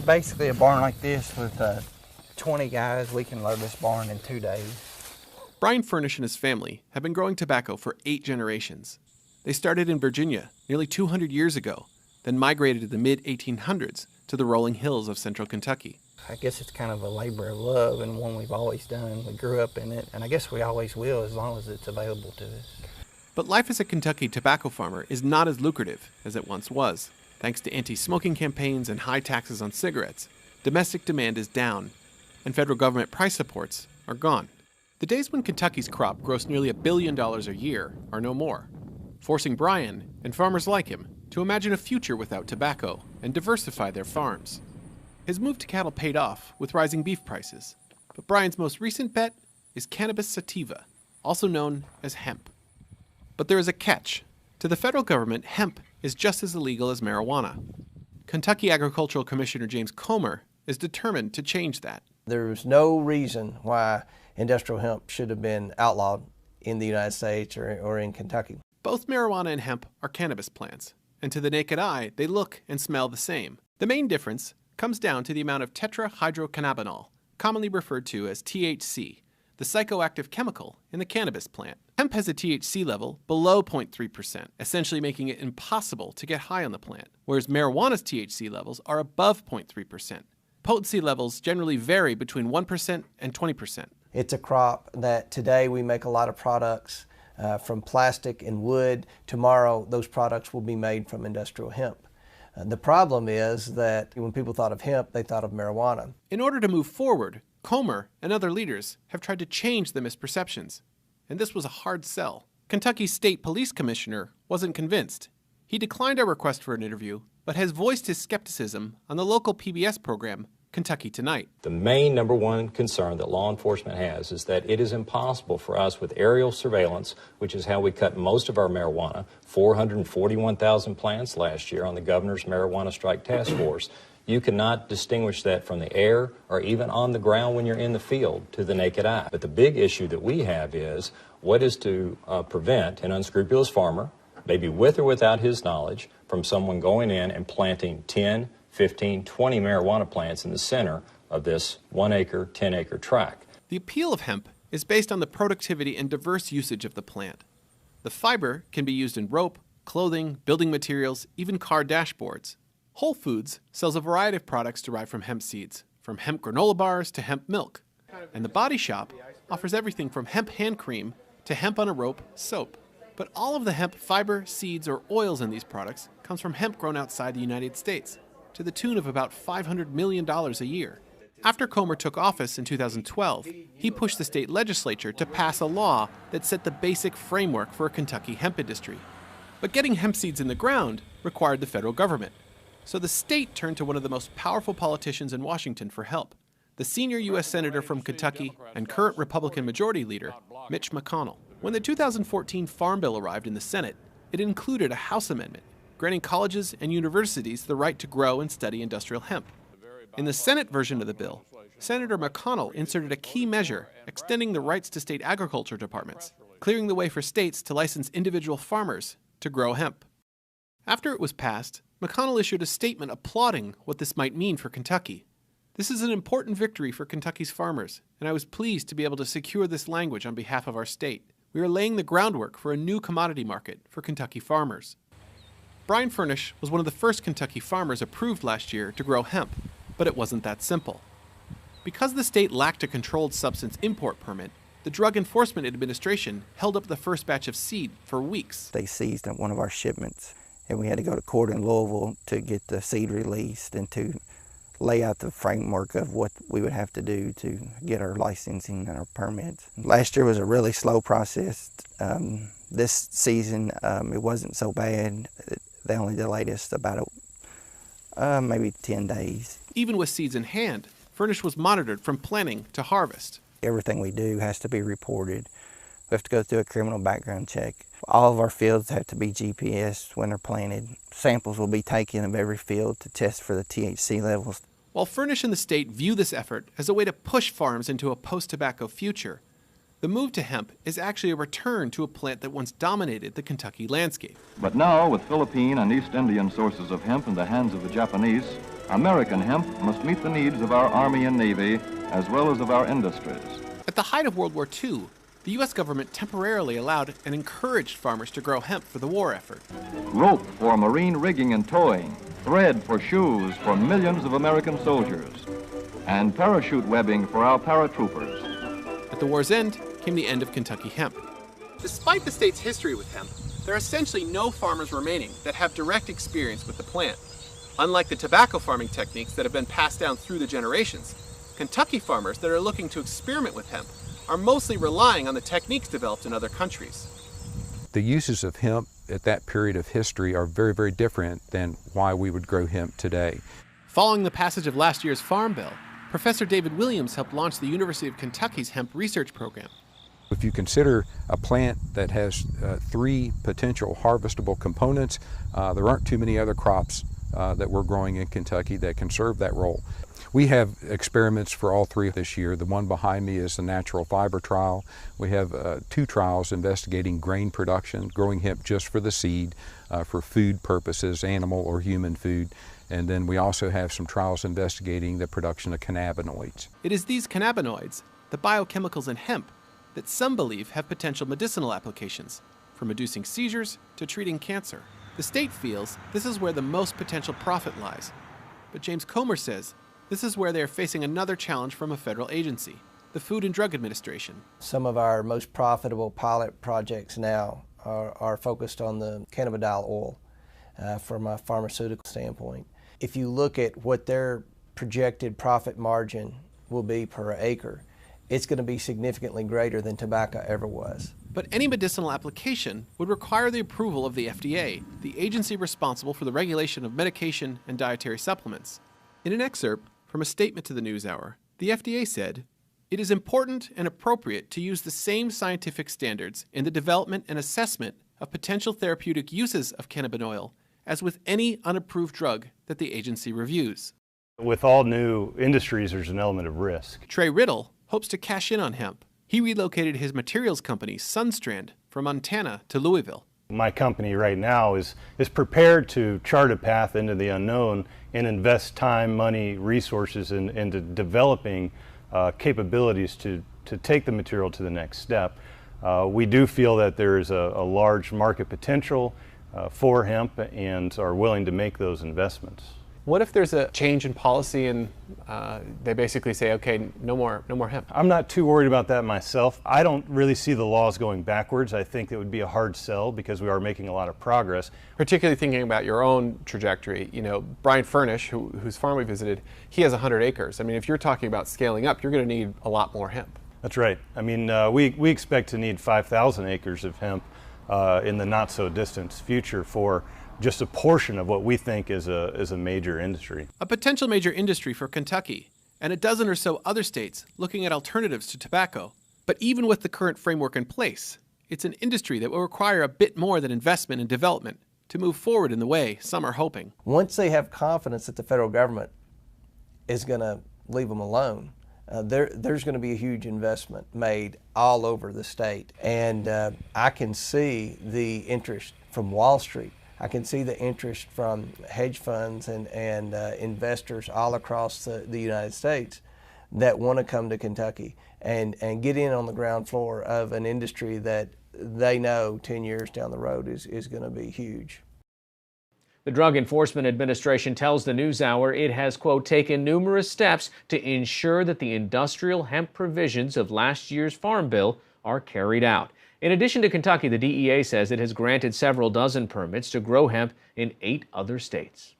Basically a barn like this with 20 guys, we can load this barn in 2 days. Brian Furnish and his family have been growing tobacco for 8 generations. They started in Virginia nearly 200 years ago, then migrated in the mid-1800s to the rolling hills of central Kentucky. I guess it's kind of a labor of love and one we've always done. We grew up in it, and I guess we always will as long as it's available to us. But life as a Kentucky tobacco farmer is not as lucrative as it once was. Thanks to anti-smoking campaigns and high taxes on cigarettes, domestic demand is down, and federal government price supports are gone. The days when Kentucky's crop grossed nearly $1 billion a year are no more, forcing Brian and farmers like him to imagine a future without tobacco and diversify their farms. His move to cattle paid off with rising beef prices, but Brian's most recent bet is cannabis sativa, also known as hemp. But there is a catch. To the federal government, hemp is just as illegal as marijuana. Kentucky Agricultural Commissioner James Comer is determined to change that. There's no reason why industrial hemp should have been outlawed in the United States or in Kentucky. Both marijuana and hemp are cannabis plants, and to the naked eye, they look and smell the same. The main difference comes down to the amount of tetrahydrocannabinol, commonly referred to as THC, the psychoactive chemical in the cannabis plant. Hemp has a THC level below 0.3%, essentially making it impossible to get high on the plant, whereas marijuana's THC levels are above 0.3%. Potency levels generally vary between 1% and 20%. It's a crop that today we make a lot of products from plastic and wood. Tomorrow, those products will be made from industrial hemp. The problem is that when people thought of hemp, they thought of marijuana. In order to move forward, Comer and other leaders have tried to change the misperceptions, and this was a hard sell. Kentucky's state police commissioner wasn't convinced. He declined our request for an interview, but has voiced his skepticism on the local PBS program, Kentucky Tonight. The main number one concern that law enforcement has is that it is impossible for us with aerial surveillance, which is how we cut most of our marijuana, 441,000 plants last year on the governor's marijuana strike task force. You cannot distinguish that from the air or even on the ground when you're in the field to the naked eye. But the big issue that we have is what is to prevent an unscrupulous farmer, maybe with or without his knowledge, from someone going in and planting 10, 15, 20 marijuana plants in the center of this 1 acre, 10 acre tract. The appeal of hemp is based on the productivity and diverse usage of the plant. The fiber can be used in rope, clothing, building materials, even car dashboards. Whole Foods sells a variety of products derived from hemp seeds, from hemp granola bars to hemp milk. And The Body Shop offers everything from hemp hand cream to hemp on a rope soap. But all of the hemp fiber, seeds, or oils in these products comes from hemp grown outside the United States, to the tune of about $500 million a year. After Comer took office in 2012, he pushed the state legislature to pass a law that set the basic framework for a Kentucky hemp industry. But getting hemp seeds in the ground required the federal government. So the state turned to one of the most powerful politicians in Washington for help, the senior U.S. Senator from Kentucky and current Republican Majority Leader, Mitch McConnell. When the 2014 Farm Bill arrived in the Senate, it included a House amendment granting colleges and universities the right to grow and study industrial hemp. In the Senate version of the bill, Senator McConnell inserted a key measure extending the rights to state agriculture departments, clearing the way for states to license individual farmers to grow hemp. After it was passed, McConnell issued a statement applauding what this might mean for Kentucky. This is an important victory for Kentucky's farmers, and I was pleased to be able to secure this language on behalf of our state. We are laying the groundwork for a new commodity market for Kentucky farmers. Brian Furnish was one of the first Kentucky farmers approved last year to grow hemp, but it wasn't that simple. Because the state lacked a controlled substance import permit, the Drug Enforcement Administration held up the first batch of seed for weeks. They seized one of our shipments, and we had to go to court in Louisville to get the seed released and to lay out the framework of what we would have to do to get our licensing and our permits. Last year was a really slow process. This season, it wasn't so bad. They only delayed us about maybe 10 days. Even with seeds in hand, Furnish was monitored from planting to harvest. Everything we do has to be reported. We have to go through a criminal background check. All of our fields have to be GPS when they're planted. Samples will be taken of every field to test for the THC levels. While Furnish and the state view this effort as a way to push farms into a post-tobacco future, the move to hemp is actually a return to a plant that once dominated the Kentucky landscape. But now, with Philippine and East Indian sources of hemp in the hands of the Japanese, American hemp must meet the needs of our Army and Navy as well as of our industries. At the height of World War II, the U.S. government temporarily allowed and encouraged farmers to grow hemp for the war effort. Rope for marine rigging and towing, thread for shoes for millions of American soldiers, and parachute webbing for our paratroopers. At the war's end came the end of Kentucky hemp. Despite the state's history with hemp, there are essentially no farmers remaining that have direct experience with the plant. Unlike the tobacco farming techniques that have been passed down through the generations, Kentucky farmers that are looking to experiment with hemp are mostly relying on the techniques developed in other countries. The uses of hemp at that period of history are very, very different than why we would grow hemp today. Following the passage of last year's Farm Bill, Professor David Williams helped launch the University of Kentucky's hemp research program. If you consider a plant that has 3 potential harvestable components, there aren't too many other crops that we're growing in Kentucky that can serve that role. We have experiments for all 3 this year. The one behind me is the natural fiber trial. We have 2 trials investigating grain production, growing hemp just for the seed, for food purposes, animal or human food. And then we also have some trials investigating the production of cannabinoids. It is these cannabinoids, the biochemicals in hemp, that some believe have potential medicinal applications, from reducing seizures to treating cancer. The state feels this is where the most potential profit lies. But James Comer says this is where they are facing another challenge from a federal agency, the Food and Drug Administration. Some of our most profitable pilot projects now are focused on the Cannabidiol oil from a pharmaceutical standpoint. If you look at what their projected profit margin will be per acre, it's going to be significantly greater than tobacco ever was. But any medicinal application would require the approval of the FDA, the agency responsible for the regulation of medication and dietary supplements. In an excerpt from a statement to the NewsHour, the FDA said, "It is important and appropriate to use the same scientific standards in the development and assessment of potential therapeutic uses of cannabinoid as with any unapproved drug that the agency reviews." With all new industries, there's an element of risk. Trey Riddle hopes to cash in on hemp. He relocated his materials company, Sunstrand, from Montana to Louisville. My company right now is prepared to chart a path into the unknown and invest time, money, resources into developing capabilities to take the material to the next step. We do feel that there is a large market potential for hemp and are willing to make those investments. What if there's a change in policy and they basically say, okay, no more hemp? I'm not too worried about that myself. I don't really see the laws going backwards. I think it would be a hard sell because we are making a lot of progress. Particularly thinking about your own trajectory. You know, Brian Furnish, whose farm we visited, he has 100 acres. I mean, if you're talking about scaling up, you're going to need a lot more hemp. That's right. I mean, we expect to need 5,000 acres of hemp in the not so distant future for just a portion of what we think is a major industry. A potential major industry for Kentucky, and a dozen or so other states looking at alternatives to tobacco. But even with the current framework in place, it's an industry that will require a bit more than investment and development to move forward in the way some are hoping. Once they have confidence that the federal government is going to leave them alone, there's going to be a huge investment made all over the state. And I can see the interest from Wall Street. I can see the interest from hedge funds and investors all across the United States that want to come to Kentucky and get in on the ground floor of an industry that they know 10 years down the road is going to be huge. The Drug Enforcement Administration tells the NewsHour it has, quote, taken numerous steps to ensure that the industrial hemp provisions of last year's Farm Bill are carried out. In addition to Kentucky, the DEA says it has granted several dozen permits to grow hemp in 8 other states.